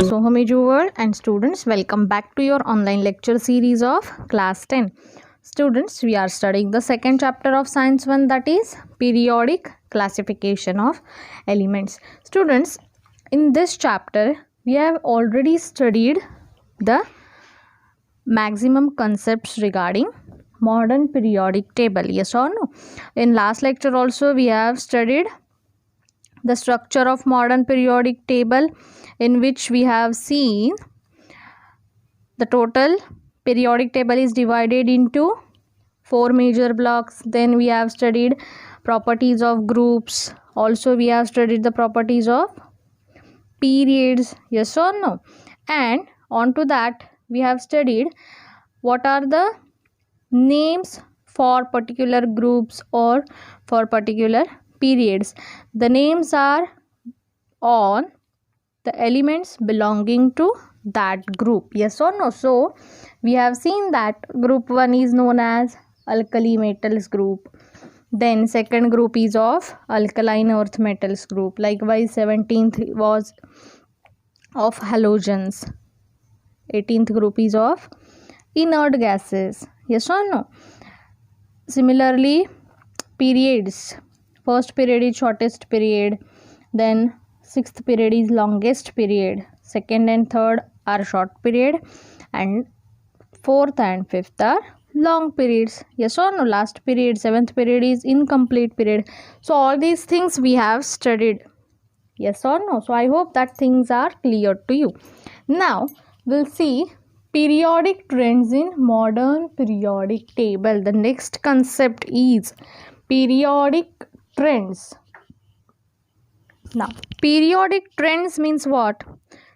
Sohamiju World and students, welcome back to your online lecture series of class 10. Students, we are studying the second chapter of science 1, that is periodic classification of elements. Students, in this chapter we have already studied the maximum concepts regarding modern periodic table, yes or no? In last lecture also we have studied the structure of modern periodic table, in which we have seen the total periodic table is divided into 4 major blocks. Then we have studied properties of groups. Also we have studied the properties of periods, yes or no? And on to that we have studied what are the names for particular groups or for particular periods. The names are on the elements belonging to that group, yes or no? So we have seen that group 1 is known as alkali metals group, then second group is of alkaline earth metals group, likewise 17th was of halogens, 18th group is of inert gases, yes or no? Similarly, periods, first period is shortest period, then sixth period is longest period, second and third are short period, and fourth and fifth are long periods, yes or no? Last period, seventh period is incomplete period. So all these things we have studied, yes or no? So I hope that things are clear to you. Now we'll see periodic trends in modern periodic table. The next concept is periodic trends. Now periodic trends means what?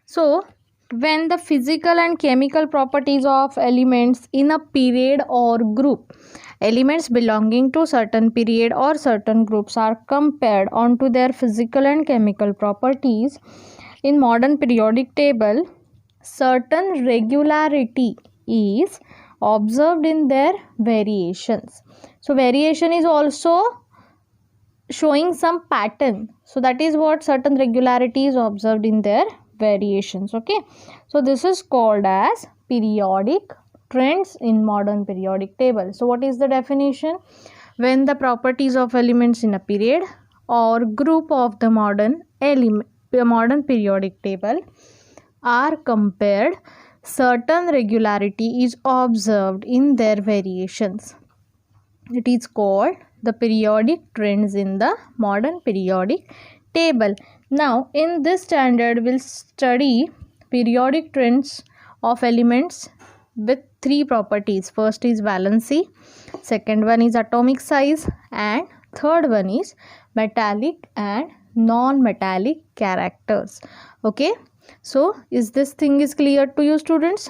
So when the physical and chemical properties of elements in a period or group, elements belonging to certain period or certain groups are compared onto their physical and chemical properties in modern periodic table, certain regularity is observed in their variations. So variation is also showing some pattern, so that is what certain regularity is observed in their variations. Okay, so this is called as periodic trends in modern periodic table. So what is the definition? When the properties of elements in a period or group of the modern periodic table are compared, certain regularity is observed in their variations. It is called the periodic trends in the modern periodic table. Now in this standard we'll study periodic trends of elements with 3 properties. First is valency, second one is atomic size, and third one is metallic and non-metallic characters. Okay, so is this thing is clear to you, students?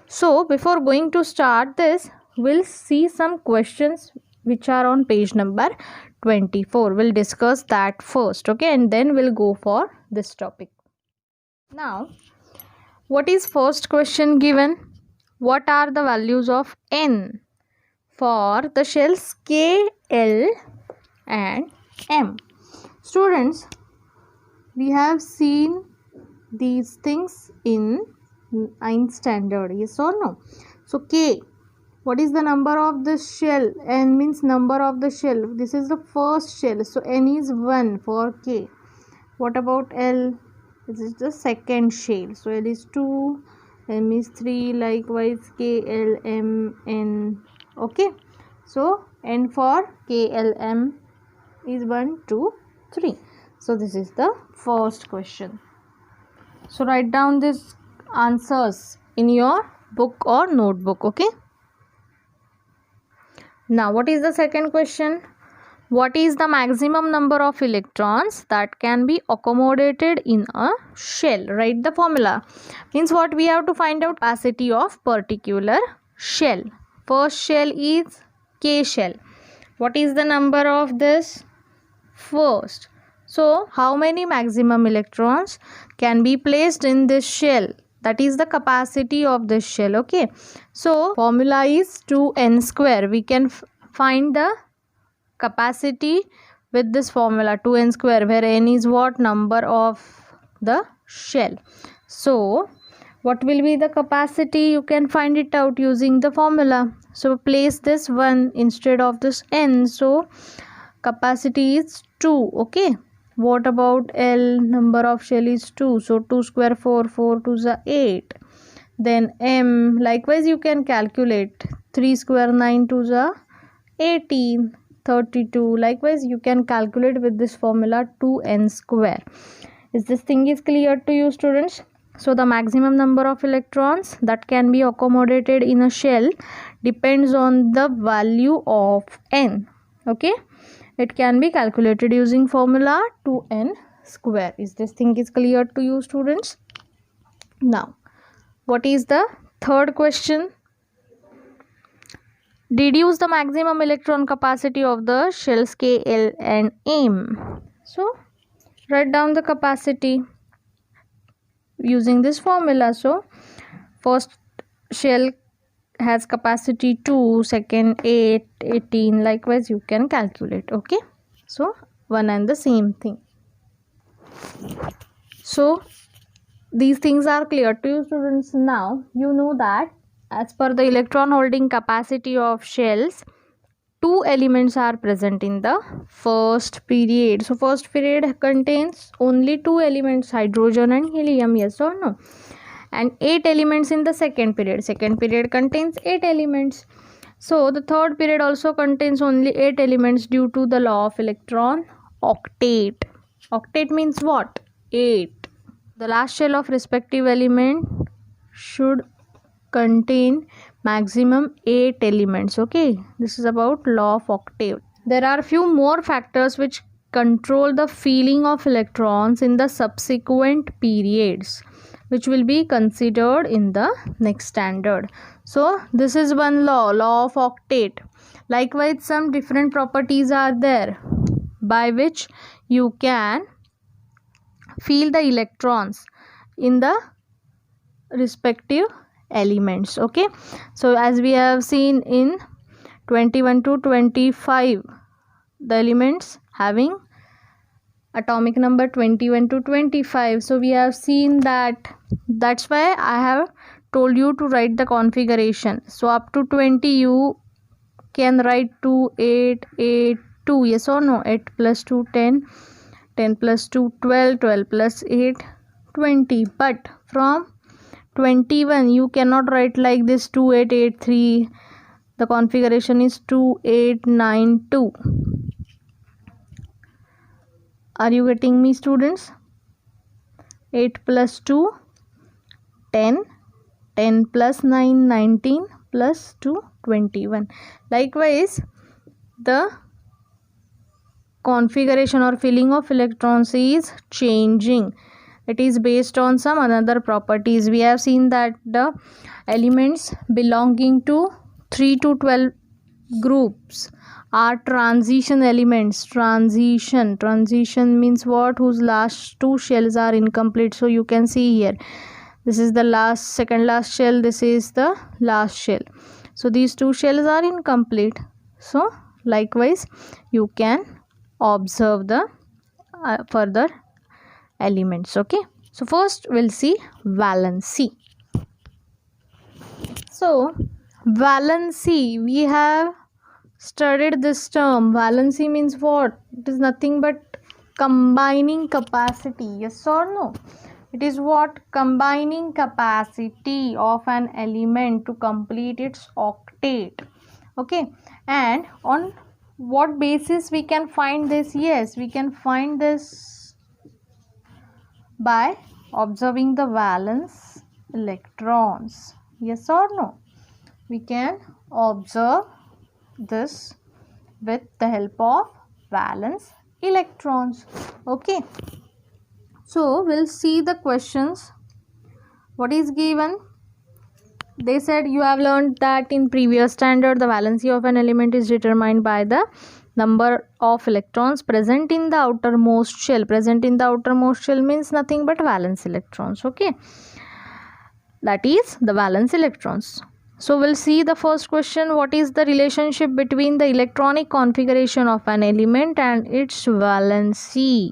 So before going to start this, we'll see some questions which are on page number 24. We'll discuss that first, okay, and then we'll go for this topic. Now what is first question given? What are the values of N for the shells K, L and M? Students, we have seen these things in 9th standard, yes or no? So K, what is the number of this shell? N means number of the shell. This is the first shell, so N is 1 for K. What about L? This is the second shell, so L is 2, M is 3, likewise K, L, M, N. Okay, so N for K, L, M is 1, 2, 3. So this is the first question. So write down these answers in your book or notebook, okay? Now what is the second question? What is the maximum number of electrons that can be accommodated in a shell? Write the formula. Means what we have to find out? Capacity of particular shell. First shell is K shell. What is the number of this? First. So how many maximum electrons can be placed in this shell? That is the capacity of this shell. Okay, so formula is 2n square. We can find the capacity with this formula 2n square, where n is what? Number of the shell. So what will be the capacity? You can find it out using the formula. So place this 1 instead of this n. So capacity is 2. Okay. What about L? Number of shell is 2. So 2 square 4. 4 2 is 8. Then M. Likewise you can calculate. 3 square 9 2 is 18. 32. Likewise you can calculate with this formula 2n square. Is this thing is clear to you, students? So the maximum number of electrons that can be accommodated in a shell depends on the value of n. Okay, it can be calculated using formula 2n square. Is this thing is clear to you, students? Now what is the third question? Deduce the maximum electron capacity of the shells K, L and M. So write down the capacity using this formula. So first shell has capacity 2, second 8, 18. Likewise you can calculate. Okay, so one and the same thing. So these things are clear to you, students. Now you know that as per the electron holding capacity of shells, 2 elements are present in the first period. So first period contains only 2 elements, hydrogen and helium, yes or no? And 8 elements in the second period. Second period contains 8 elements. So the third period also contains only 8 elements due to the law of electron octet. Octet means what? 8. The last shell of respective element should contain maximum 8 elements. Okay, this is about law of octet. There are few more factors which control the feeling of electrons in the subsequent periods, which will be considered in the next standard. So this is one law of octet. Likewise some different properties are there by which you can feel the electrons in the respective elements. Okay, so as we have seen in 21 to 25, the elements having atomic number 21 to 25. So we have seen that. That's why I have told you to write the configuration. So up to 20 you can write 2, 8, 8, 2. Yes or no? 8 plus 2, 10. 10 plus 2, 12. 12 plus 8, 20. But from 21 you cannot write like this 2, 8, 8, 3. The configuration is 2, 8, 9, 2. Are you getting me, students? 8 plus 2, 10. 10 plus 9, 19 plus 2, 21. Likewise, the configuration or filling of electrons is changing. It is based on some another properties. We have seen that the elements belonging to 3 to 12 groups are transition elements. Transition means what? Whose last 2 shells are incomplete. So you can see here, this is the second last shell, this is the last shell. So these 2 shells are incomplete. So likewise you can observe the further elements. Okay, so first we'll see valency. So valency, we have studied this term. Valency means what? It is nothing but combining capacity. Yes or no? It is what? Combining capacity of an element to complete its octet. Okay, and on what basis we can find this? Yes, we can find this by observing the valence electrons. Yes or no? We can observe this with the help of valence electrons. Okay, so we'll see the questions. What is given? They said you have learned that in previous standard the valency of an element is determined by the number of electrons present in the outermost shell. Present in the outermost shell means nothing but valence electrons. Okay, that is the valence electrons. So we'll see the first question. What is the relationship between the electronic configuration of an element and its valency?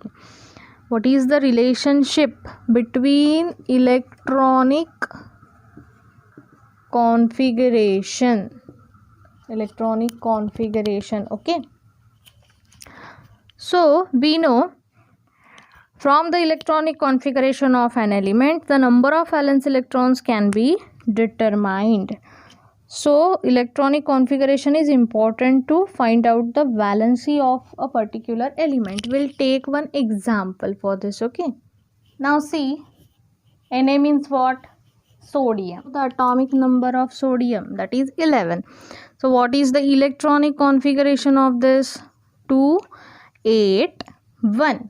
what is the relationship between electronic configuration, okay. So we know from the electronic configuration of an element, the number of valence electrons can be determined. So electronic configuration is important to find out the valency of a particular element. We'll take one example for this, okay. Now see, Na means what? Sodium. The atomic number of sodium, that is 11. So what is the electronic configuration of this? 2, 8, 1.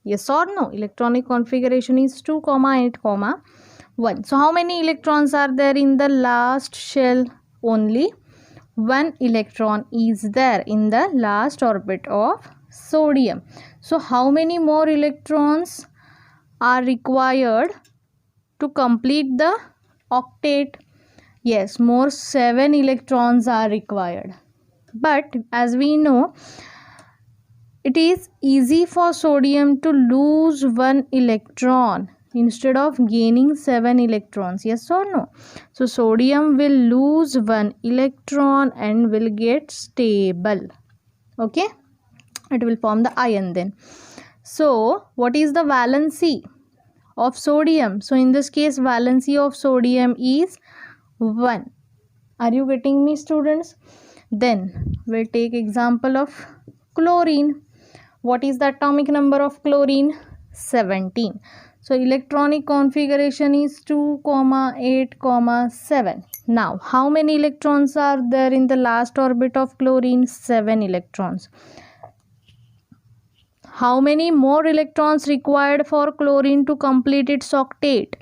Yes or no? Electronic configuration is 2, 8, 1. So how many electrons are there in the last shell? Only one electron is there in the last orbit of sodium. So how many more electrons are required to complete the octet? Yes, more 7 electrons are required. But as we know, it is easy for sodium to lose 1 electron instead of gaining 7 electrons. Yes or no? So sodium will lose 1 electron and will get stable. Okay, it will form the ion then. So what is the valency of sodium? So in this case, valency of sodium is 1. Are you getting me, students? Then we'll take example of chlorine. What is the atomic number of chlorine? 17. So electronic configuration is 2, 8, 7. Now how many electrons are there in the last orbit of chlorine? 7 electrons. How many more electrons required for chlorine to complete its octet?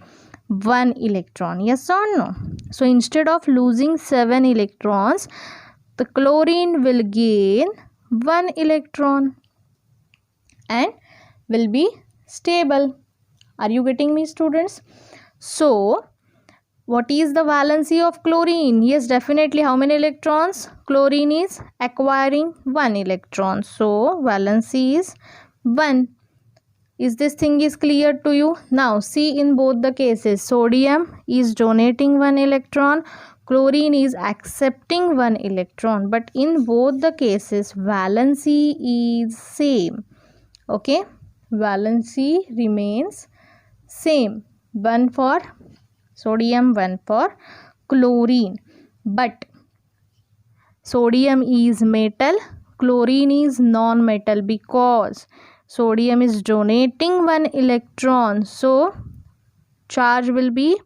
1 electron. Yes or no? So instead of losing 7 electrons, the chlorine will gain 1 electron and will be stable. Are you getting me, students? So what is the valency of chlorine? Yes, definitely. How many electrons? Chlorine is acquiring 1 electron. So valency is 1. Is this thing is clear to you? Now see, in both the cases, sodium is donating 1 electron, chlorine is accepting 1 electron, but in both the cases valency is same. Okay, valency remains same, 1 for sodium, 1 for chlorine. But sodium is metal, chlorine is non-metal, because sodium is donating 1 electron, so charge will be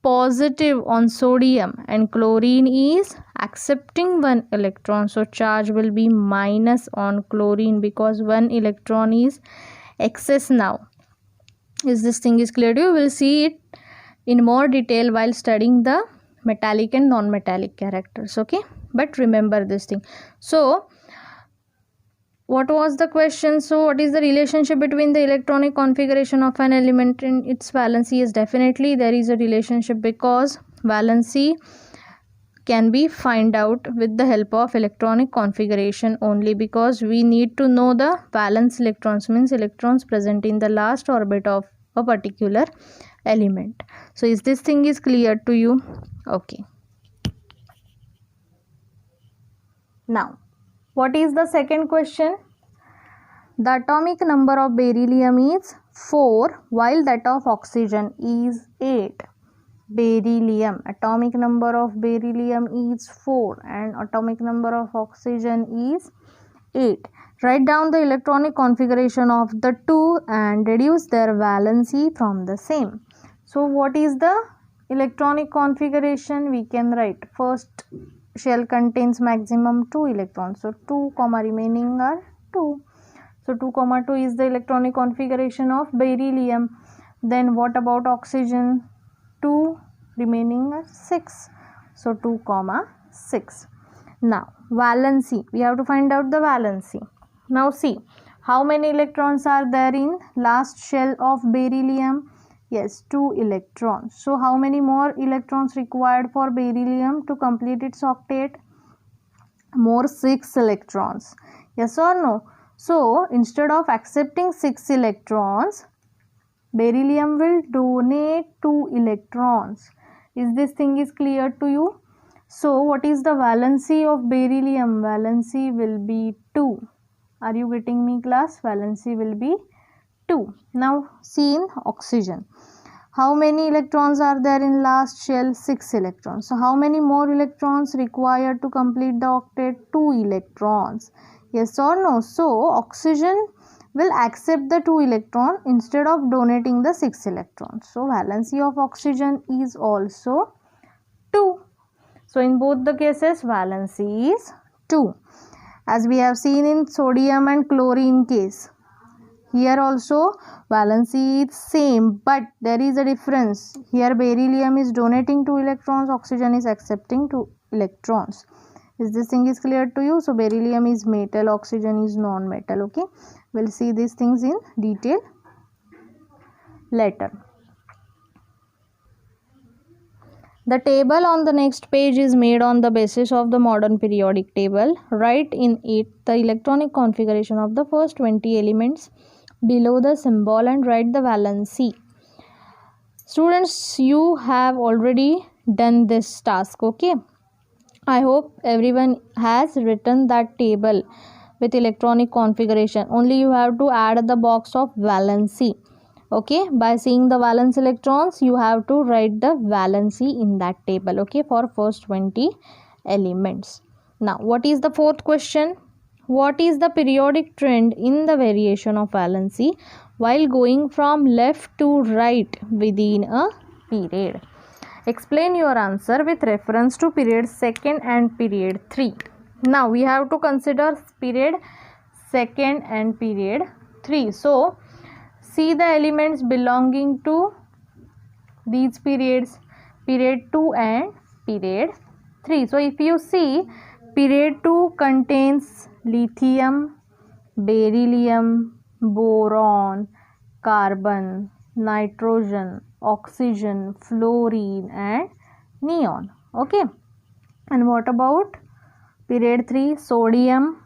positive on sodium, and chlorine is accepting 1 electron, so charge will be minus on chlorine, because 1 electron is excess now. Is this thing is clear to you? We'll see it in more detail while studying the metallic and non-metallic characters, okay. But remember this thing. So what was the question? So what is the relationship between the electronic configuration of an element and its valency? Is definitely there is a relationship, because valency can be find out with the help of electronic configuration only, because we need to know the valence electrons, means electrons present in the last orbit of a particular element. So is this thing is clear to you? Okay. Now what is the second question? The atomic number of beryllium is 4 while that of oxygen is 8. Beryllium, atomic number of beryllium is 4 and atomic number of oxygen is 8. Write down the electronic configuration of the two and deduce their valency from the same. So what is the electronic configuration? We can write, first shell contains maximum 2 electrons, so 2 remaining are 2. So 2 2 is the electronic configuration of beryllium. Then what about oxygen? 2 remaining are 6, so 2 6. Now valency, we have to find out the valency. Now see, how many electrons are there in last shell of beryllium? Yes, 2 electrons. So how many more electrons required for beryllium to complete its octet? More 6 electrons. Yes or no? So instead of accepting 6 electrons, beryllium will donate 2 electrons. Is this thing is clear to you? So what is the valency of beryllium? Valency will be 2. Are you getting me, class? Valency will be 2. Now see in oxygen. How many electrons are there in last shell? 6 electrons. So how many more electrons required to complete the octet? 2 electrons. Yes or no? So oxygen will accept the 2 electron instead of donating the 6 electrons. So valency of oxygen is also 2. So in both the cases valency is 2. As we have seen in sodium and chlorine case. Here also valency is same, but there is a difference. Here beryllium is donating 2 electrons, oxygen is accepting 2 electrons. Is this thing is clear to you? So beryllium is metal, oxygen is non-metal. Okay, we'll see these things in detail later. The table on the next page is made on the basis of the modern periodic table. Write in it the electronic configuration of the first 20 elements below the symbol and write the valency. Students, you have already done this task. Okay, I hope everyone has written that table with electronic configuration. Only you have to add the box of valency. Okay, by seeing the valence electrons you have to write the valency in that table. Okay, for first 20 elements. Now what is the fourth question? What is the periodic trend in the variation of valency while going from left to right within a period? Explain your answer with reference to period 2 and period 3. Now we have to consider period 2 and period 3. So see the elements belonging to these periods, period 2 and period 3. So if you see, period 2 contains lithium, beryllium, boron, carbon, nitrogen, oxygen, fluorine and neon. Okay, and what about period 3? Sodium,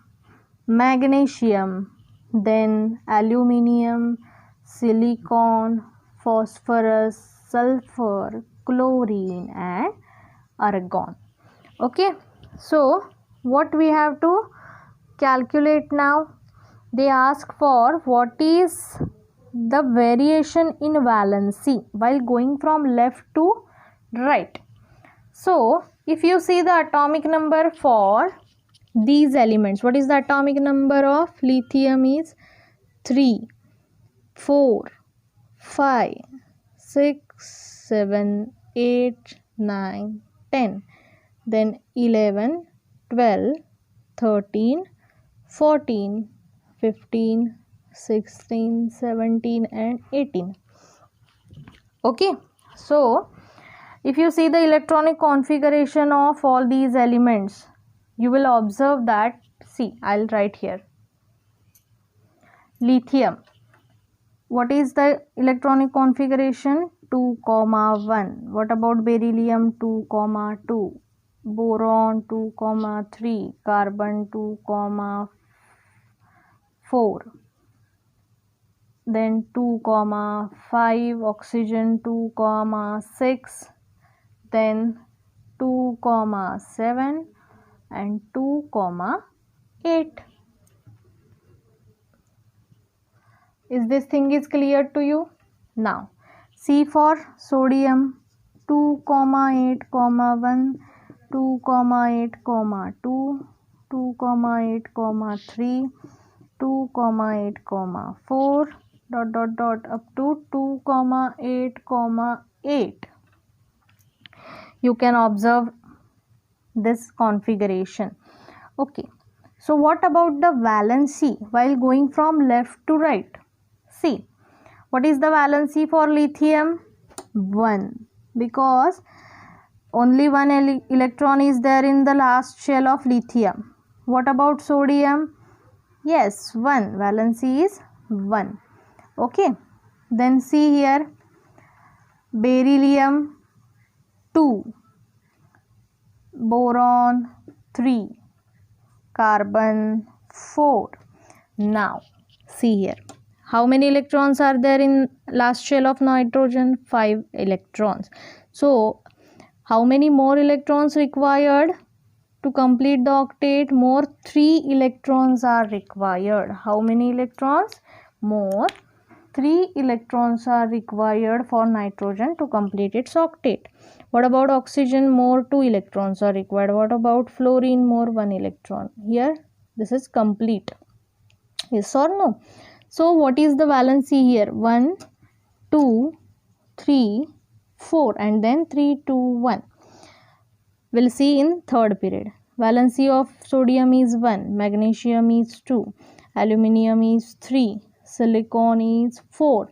magnesium, then aluminium, silicon, phosphorus, sulfur, chlorine and argon. Okay, so what we have to calculate now? They ask for what is the variation in valency while going from left to right. So if you see the atomic number for these elements, what is the atomic number of lithium is 3, 4, 5, 6, 7, 8, 9, 10, then 11, 12, 13, 14, 15, 16, 17 and 18. Okay, so if you see the electronic configuration of all these elements, you will observe that, see, I'll write here. Lithium, what is the electronic configuration? 2, 1. What about beryllium? 2, 2. Boron 2, 3. Carbon 2, 4. Then 2, 5. Oxygen 2, 6. Then 2, 7 and 2, 8. Is this thing is clear to you? Now C for sodium 2, 8, 1, 2, 8, 2, 2, 8, 3, 2, 8, 4, up to 2, 8, 8. You can observe this configuration. Okay, so what about the valency while going from left to right? See, what is the valency for lithium? 1, because only one electron is there in the last shell of lithium. What about sodium? Yes, 1. Valency is 1. Okay, then see here, beryllium 2, boron 3, carbon 4, Now see here, how many electrons are there in last shell of nitrogen? 5 electrons. So how many more electrons required to complete the octet? More 3 electrons are required. How many electrons? More 3 electrons are required for nitrogen to complete its octet. What about oxygen? More 2 electrons are required. What about fluorine? More 1 electron. Here this is complete. Yes or no? So what is the valency here? 1, 2, 3, 4 and then 3, 2, 1. We'll see in third period. Valency of sodium is 1, magnesium is 2, aluminium is 3, silicon is 4.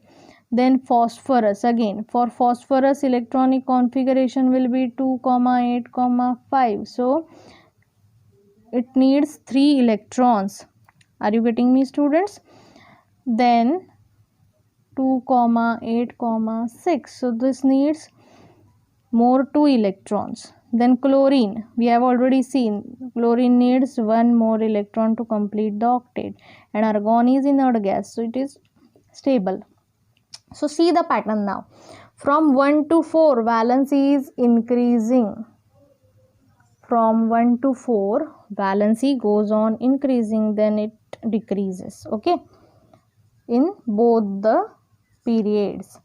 Then phosphorus, again for phosphorus electronic configuration will be 2, 8, 5. So it needs 3 electrons. Are you getting me, students? Then 2, 8, 6. So this needs more 2 electrons. Then chlorine, we have already seen chlorine needs 1 more electron to complete the octet, and argon is inert gas, so it is stable. So see the pattern now. From 1 to 4 valency is increasing. From 1 to 4 valency goes on increasing, then it decreases. Okay, in both the periods.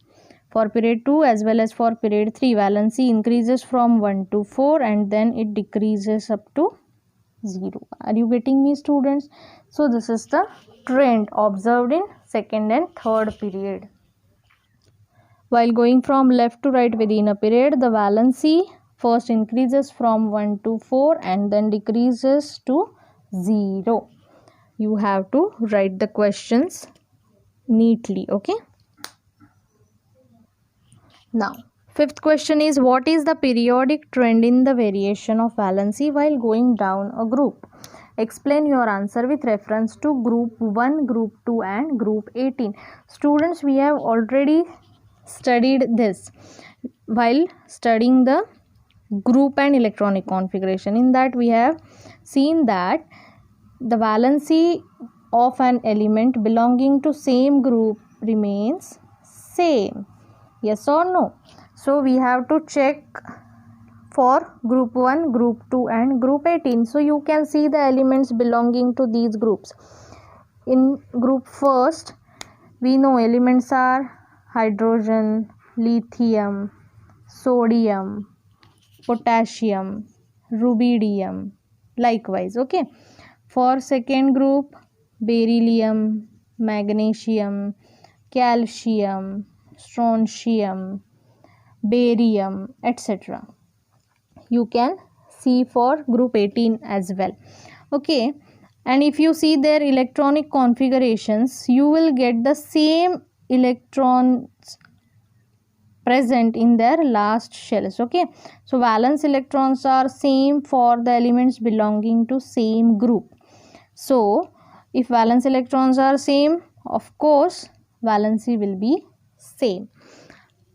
For period 2 as well as for period 3, valency increases from 1 to 4 and then it decreases up to 0. Are you getting me, students? So this is the trend observed in second and third period. While going from left to right within a period, the valency first increases from 1 to 4 and then decreases to 0. You have to write the questions neatly. Okay. Now, fifth question is, what is the periodic trend in the variation of valency while going down a group? Explain your answer with reference to group 1, group 2 and group 18. Students, we have already studied this while studying the group and electronic configuration. In that we have seen that the valency of an element belonging to same group remains same. Yes or no? So we have to check for group 1, group 2 and group 18. So you can see the elements belonging to these groups. In group first, we know elements are hydrogen, lithium, sodium, potassium, rubidium, likewise. Okay. For second group, beryllium, magnesium, calcium, strontium, barium, etc. You can see for group 18 as well. Okay, and if you see their electronic configurations, you will get the same electrons present in their last shells. Okay, so valence electrons are same for the elements belonging to same group. So if valence electrons are same, of course valency will be same.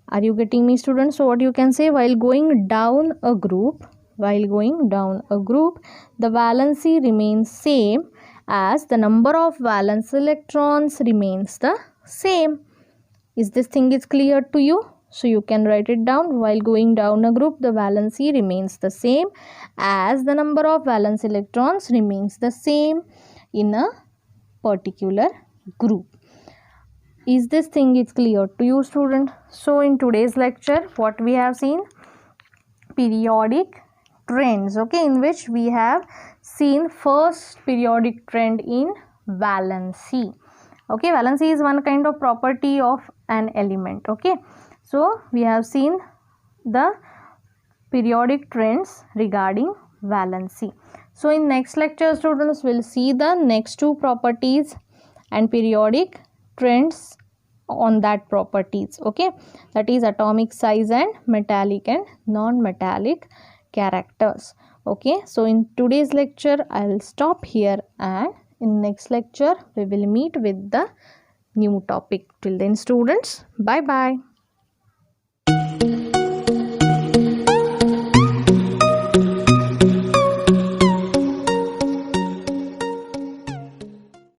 Are you getting me, students? So what you can say, while going down a group, the valency remains same as the number of valence electrons remains the same. Is this thing is clear to you? So you can write it down. While going down a group, the valency remains the same as the number of valence electrons remains the same in a particular group. Is this thing is clear to you, student? So in today's lecture, what we have seen, periodic trends, okay, in which we have seen first periodic trend in valency. Okay, valency is one kind of property of an element. Okay, so we have seen the periodic trends regarding valency. So in next lecture, students will see the next two properties and periodic trends on that properties. Okay, that is atomic size and metallic and non-metallic characters. Okay, so in today's lecture I will stop here, and in next lecture we will meet with the new topic. Till then, students, bye bye.